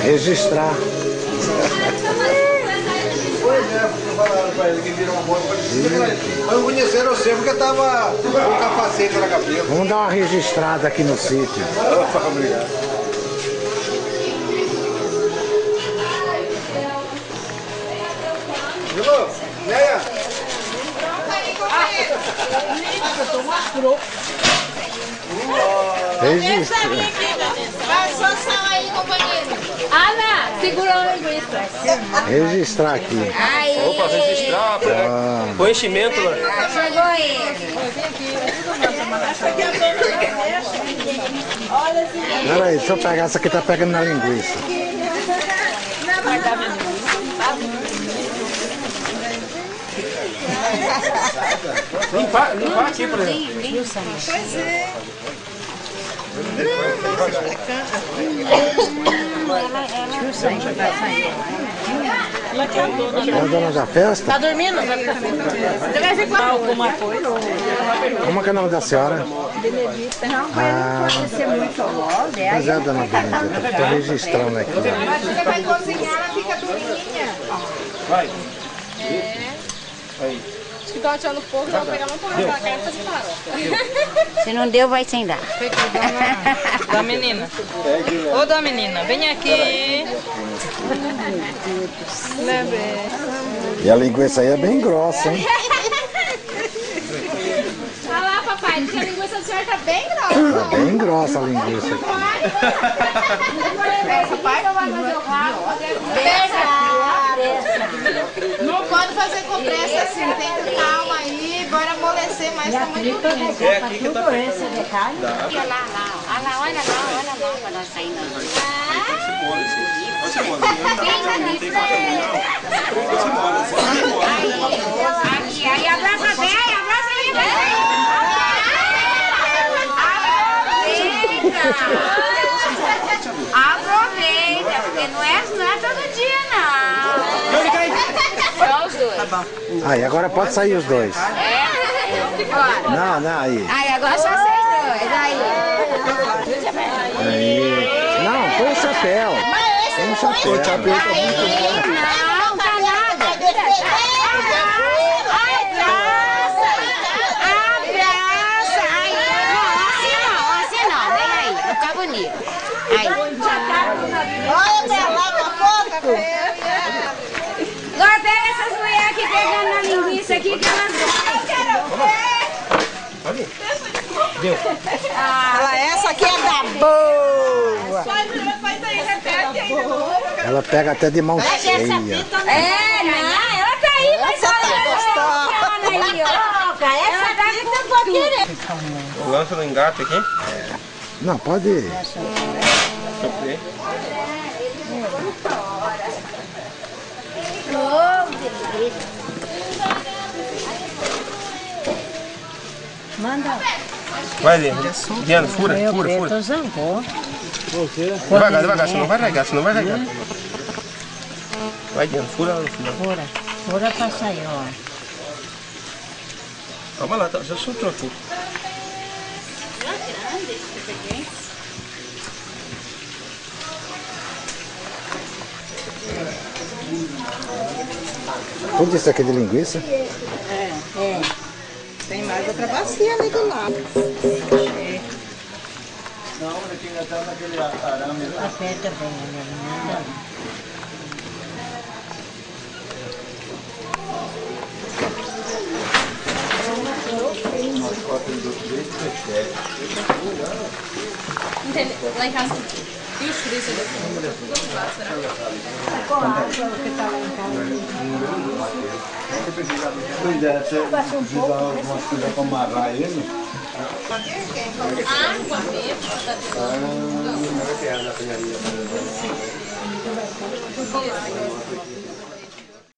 Registrar. Falaram pra ele que virou uma moto. Mas não conheceram você porque tava com o capacete na cabeça. Vamos dar uma registrada aqui no sítio. Obrigado. Viu? Neia? Registra. Só aí, companheiro. Ana, segura a linguiça. Registrar aqui. Aí. Opa, registrar, o enchimento lá. Chegou ele. Pera aí, deixa eu pegar essa aqui, tá pegando na linguiça. Limpar aqui, por exemplo. Pois é. É a dona da festa? Tá dormindo? De vez em quando. Alguma coisa. Como é que é o nome da senhora? Benedita. Não, mas não pode ser muito logo. Pois é, dona Benedita, estou registrando aqui. Mas você vai cozinhar, ela fica durinha. Vai. Acho que estão tirando fogo, não vou pegar uma porra naquela cara e fazer farofa. Se não deu, vai sem dar. Da menina. Ô, da menina, vem aqui. E a linguiça aí é bem grossa, hein? Olha lá, papai, diz que a linguiça do senhor tá bem grossa. Tá bem grossa a linguiça aqui. Não pode fazer com pressa assim, tem que calma aí, bora amolecer mais tamanho. É aqui que tá feito. Olha lá, olha lá, pra nós sair Aí, abraça bem, abraça aí, aproveita, porque não é todo dia, não. Só os dois. Tá bom. Aí, agora pode sair os dois. Não, aí. Aí, agora só vocês dois, aí. Aí. Não, põe o chapéu. Põe o chapéu. O chapéu tá muito bom. Não, tá nada. Abraça. Aí, não, assim não. Vem aí, vai ficar bonito. Aí. Olha pra lá, pra foto. Agora pega essas mulheres aqui pegando na linguiça aqui que elas Essa aqui é da boa. Ela pega até de mão cheia. É, não, ela tá aí, mas olha aí, ó. Ela tá com um pouquinho. Lança no engate aqui. Não, pode ir. Sofrer. Manda. Vai, Diana, fura. Devagar, senão vai regar, Vai, Diana, fura ela no final. Fura pra sair, ó. Calma lá, já soltou aqui. Tudo isso aqui de linguiça? É. Tem mais outra bacia ali do lado. Aperta bem, né? Lá em casa. E os frios ali? Pois é, você precisa algumas coisas para amarrar ele. Água mesmo.